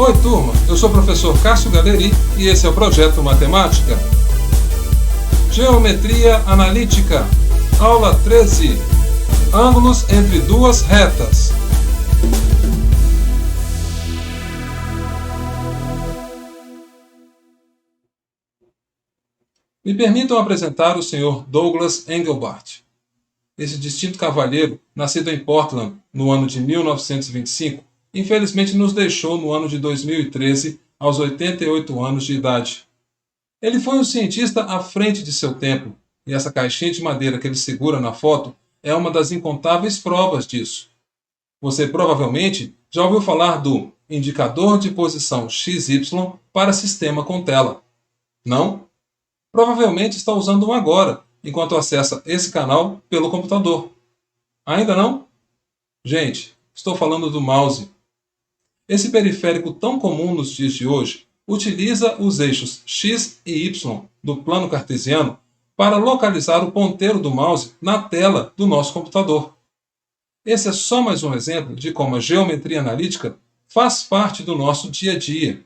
Oi turma, eu sou o professor Cássio Galeri e esse é o Projeto Matemática. Geometria Analítica, aula 13, ângulos entre duas retas. Me permitam apresentar o Sr. Douglas Engelbart. Esse distinto cavalheiro, nascido em Portland no ano de 1925, infelizmente nos deixou no ano de 2013, aos 88 anos de idade. Ele foi um cientista à frente de seu tempo, e essa caixinha de madeira que ele segura na foto é uma das incontáveis provas disso. Você provavelmente já ouviu falar do indicador de posição XY para sistema com tela. Não? Provavelmente está usando um agora, enquanto acessa esse canal pelo computador. Ainda não? Gente, estou falando do mouse. Esse periférico tão comum nos dias de hoje utiliza os eixos X e Y do plano cartesiano para localizar o ponteiro do mouse na tela do nosso computador. Esse é só mais um exemplo de como a geometria analítica faz parte do nosso dia a dia.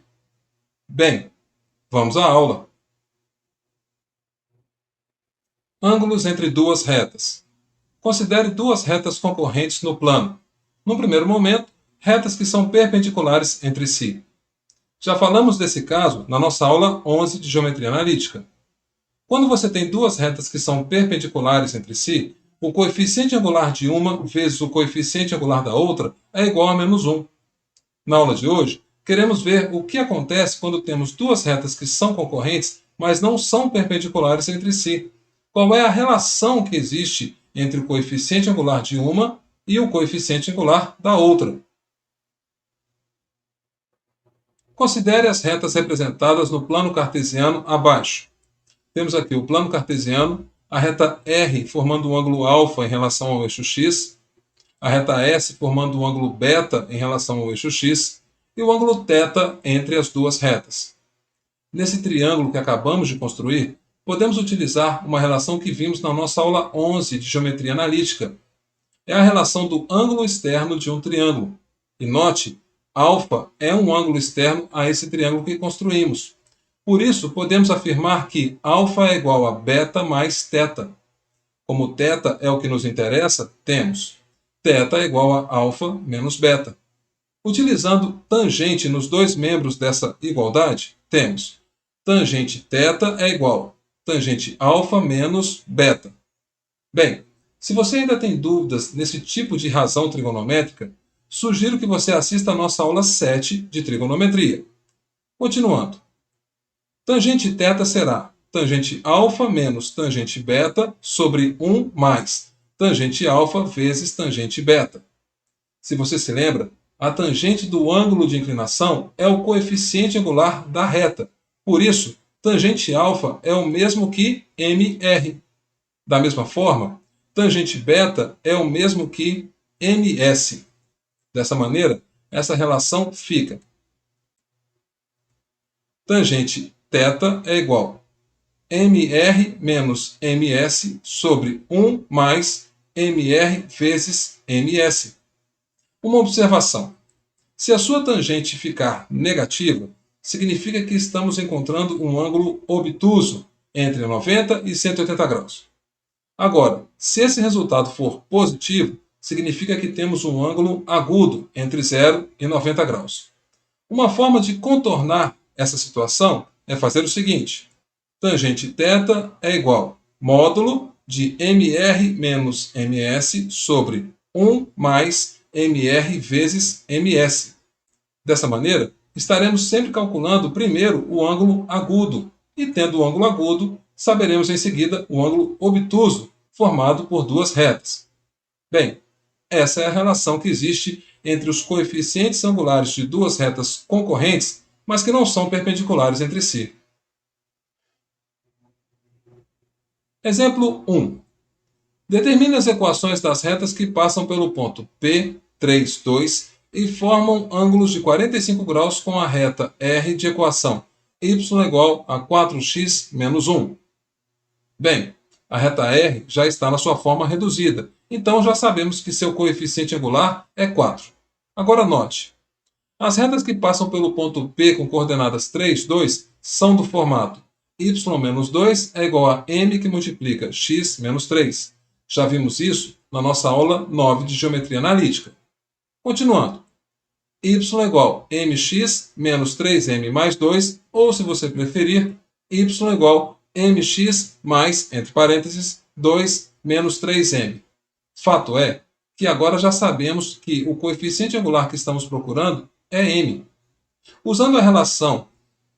Bem, vamos à aula. Ângulos entre duas retas. Considere duas retas concorrentes no plano. No primeiro momento, retas que são perpendiculares entre si. Já falamos desse caso na nossa aula 11 de Geometria Analítica. Quando você tem duas retas que são perpendiculares entre si, o coeficiente angular de uma vezes o coeficiente angular da outra é igual a menos 1. Na aula de hoje, queremos ver o que acontece quando temos duas retas que são concorrentes, mas não são perpendiculares entre si. Qual é a relação que existe entre o coeficiente angular de uma e o coeficiente angular da outra? Considere as retas representadas no plano cartesiano abaixo. Temos aqui o plano cartesiano, a reta R formando um ângulo alfa em relação ao eixo x, a reta S formando um ângulo beta em relação ao eixo x e o ângulo θ entre as duas retas. Nesse triângulo que acabamos de construir, podemos utilizar uma relação que vimos na nossa aula 11 de Geometria Analítica. É a relação do ângulo externo de um triângulo. E note, alfa é um ângulo externo a esse triângulo que construímos. Por isso, podemos afirmar que alfa é igual a beta mais θ. Como θ é o que nos interessa, temos θ é igual a alfa menos beta. Utilizando tangente nos dois membros dessa igualdade, temos tangente θ é igual a tangente alfa menos beta. Bem, se você ainda tem dúvidas nesse tipo de razão trigonométrica, sugiro que você assista a nossa aula 7 de trigonometria. Continuando. Tangente θ será tangente alfa menos tangente beta sobre 1 mais tangente alfa vezes tangente beta. Se você se lembra, a tangente do ângulo de inclinação é o coeficiente angular da reta. Por isso, tangente alfa é o mesmo que mr. Da mesma forma, tangente beta é o mesmo que ms. Dessa maneira, essa relação fica. Tangente θ é igual a mr menos ms sobre 1 mais mr vezes ms. Uma observação. Se a sua tangente ficar negativa, significa que estamos encontrando um ângulo obtuso entre 90 e 180 graus. Agora, se esse resultado for positivo, significa que temos um ângulo agudo entre 0 e 90 graus. Uma forma de contornar essa situação é fazer o seguinte. Tangente θ é igual a módulo de mr menos ms sobre 1 mais mr vezes ms. Dessa maneira, estaremos sempre calculando primeiro o ângulo agudo, e tendo o ângulo agudo, saberemos em seguida o ângulo obtuso, formado por duas retas. Bem, essa é a relação que existe entre os coeficientes angulares de duas retas concorrentes, mas que não são perpendiculares entre si. Exemplo 1. Determine as equações das retas que passam pelo ponto P, 3, 2 e formam ângulos de 45 graus com a reta R de equação y igual a 4x menos 1. Bem, a reta R já está na sua forma reduzida, então já sabemos que seu coeficiente angular é 4. Agora note, As retas que passam pelo ponto P com coordenadas 3, 2 são do formato y menos 2 é igual a m que multiplica x menos 3. Já vimos isso na nossa aula 9 de geometria analítica. Continuando. Y é igual a mx menos 3m mais 2, ou se você preferir, y é igual a mx mais, entre parênteses, 2 menos 3m. Fato é que agora já sabemos que o coeficiente angular que estamos procurando é m. Usando a relação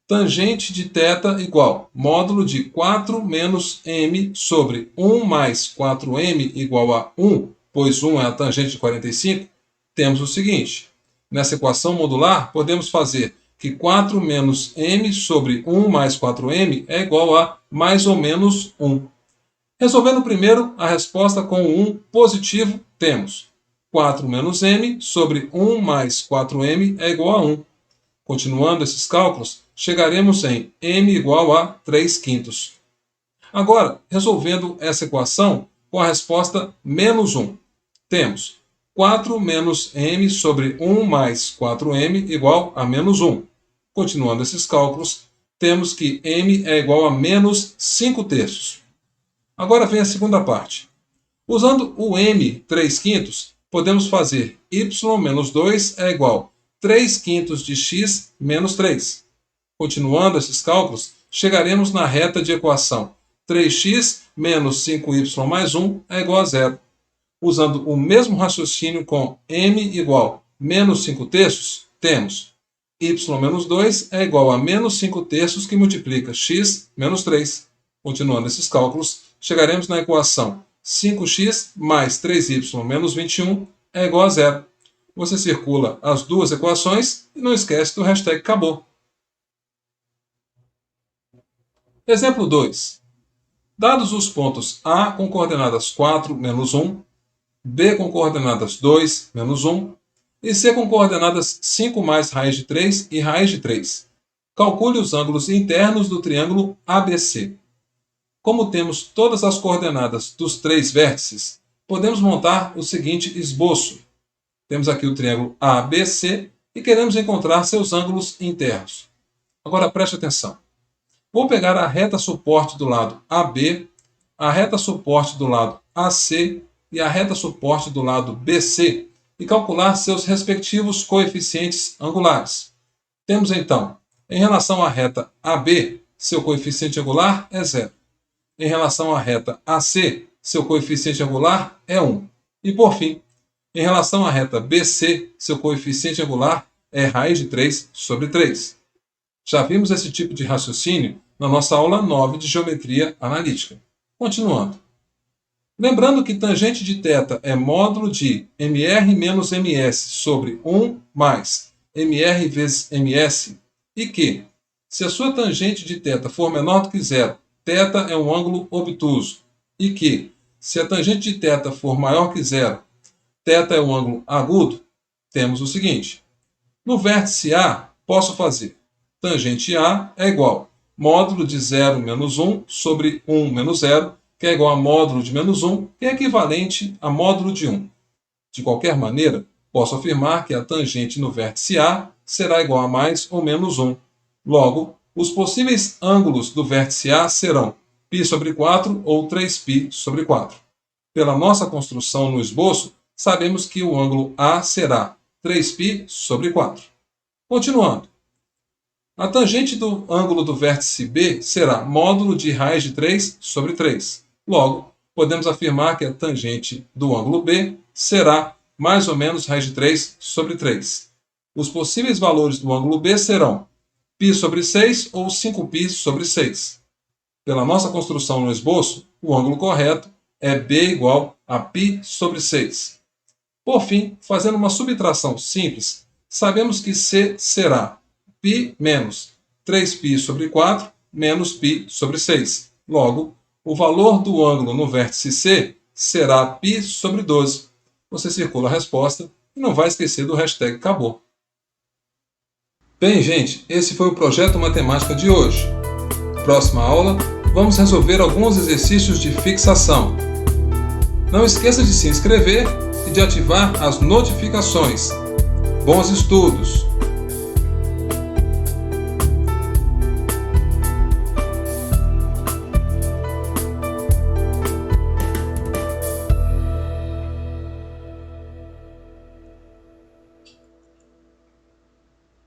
tangente de θ igual módulo de 4 menos m sobre 1 mais 4m igual a 1, pois 1 é a tangente de 45, temos o seguinte. Nessa equação modular, podemos fazer que 4 menos m sobre 1 mais 4m é igual a mais ou menos 1. Resolvendo primeiro a resposta com o 1 positivo, temos 4 menos m sobre 1 mais 4m é igual a 1. Continuando esses cálculos, chegaremos em m igual a 3/5. Agora, resolvendo essa equação com a resposta menos 1, temos 4 menos m sobre 1 mais 4m igual a menos 1. Continuando esses cálculos, temos que m é igual a menos 5/3. Agora vem a segunda parte. Usando o m 3/5, podemos fazer y menos 2 é igual a 3/5 de x menos 3. Continuando esses cálculos, chegaremos na reta de equação 3x menos 5y mais 1 é igual a 0. Usando o mesmo raciocínio com m igual a menos 5/3, temos y menos 2 é igual a menos 5/3 que multiplica x menos 3. Continuando esses cálculos, chegaremos na equação 5x mais 3y menos 21 é igual a 0. Você circula as duas equações e não esquece do hashtag acabou. Exemplo 2. Dados os pontos A com coordenadas 4, menos 1, B com coordenadas 2, menos 1, e C com coordenadas 5 mais raiz de 3 e raiz de 3. Calcule os ângulos internos do triângulo ABC. Como temos todas as coordenadas dos três vértices, podemos montar o seguinte esboço. Temos aqui o triângulo ABC e queremos encontrar seus ângulos internos. Agora preste atenção. Vou pegar a reta suporte do lado AB, a reta suporte do lado AC e a reta suporte do lado BC e calcular seus respectivos coeficientes angulares. Temos então, em relação à reta AB, seu coeficiente angular é 0. Em relação à reta AC, seu coeficiente angular é 1. E por fim, em relação à reta BC, seu coeficiente angular é raiz de 3 sobre 3. Já vimos esse tipo de raciocínio na nossa aula 9 de geometria analítica. Continuando. Lembrando que tangente de θ é módulo de mr menos ms sobre 1 mais mr vezes ms e que, se a sua tangente de θ for menor do que 0, θ é um ângulo obtuso e que, se a tangente de θ for maior que 0, θ é um ângulo agudo, temos o seguinte. No vértice A, posso fazer tangente A é igual a módulo de 0 menos 1 sobre 1 menos 0, que é igual a módulo de menos 1, que é equivalente a módulo de 1. De qualquer maneira, posso afirmar que a tangente no vértice A será igual a mais ou menos 1. Logo, os possíveis ângulos do vértice A serão π sobre 4 ou 3π sobre 4. Pela nossa construção no esboço, sabemos que o ângulo A será 3π sobre 4. Continuando. A tangente do ângulo do vértice B será módulo de raiz de 3 sobre 3. Logo, podemos afirmar que a tangente do ângulo B será mais ou menos raiz de 3 sobre 3. Os possíveis valores do ângulo B serão π sobre 6 ou 5π sobre 6. Pela nossa construção no esboço, o ângulo correto é B igual a π sobre 6. Por fim, fazendo uma subtração simples, sabemos que C será π menos 3π sobre 4 menos π sobre 6. Logo, o valor do ângulo no vértice C será π sobre 12. Você circula a resposta e não vai esquecer do hashtag acabou. Bem, gente, esse foi o projeto matemática de hoje. Próxima aula, vamos resolver alguns exercícios de fixação. Não esqueça de se inscrever e de ativar as notificações. Bons estudos!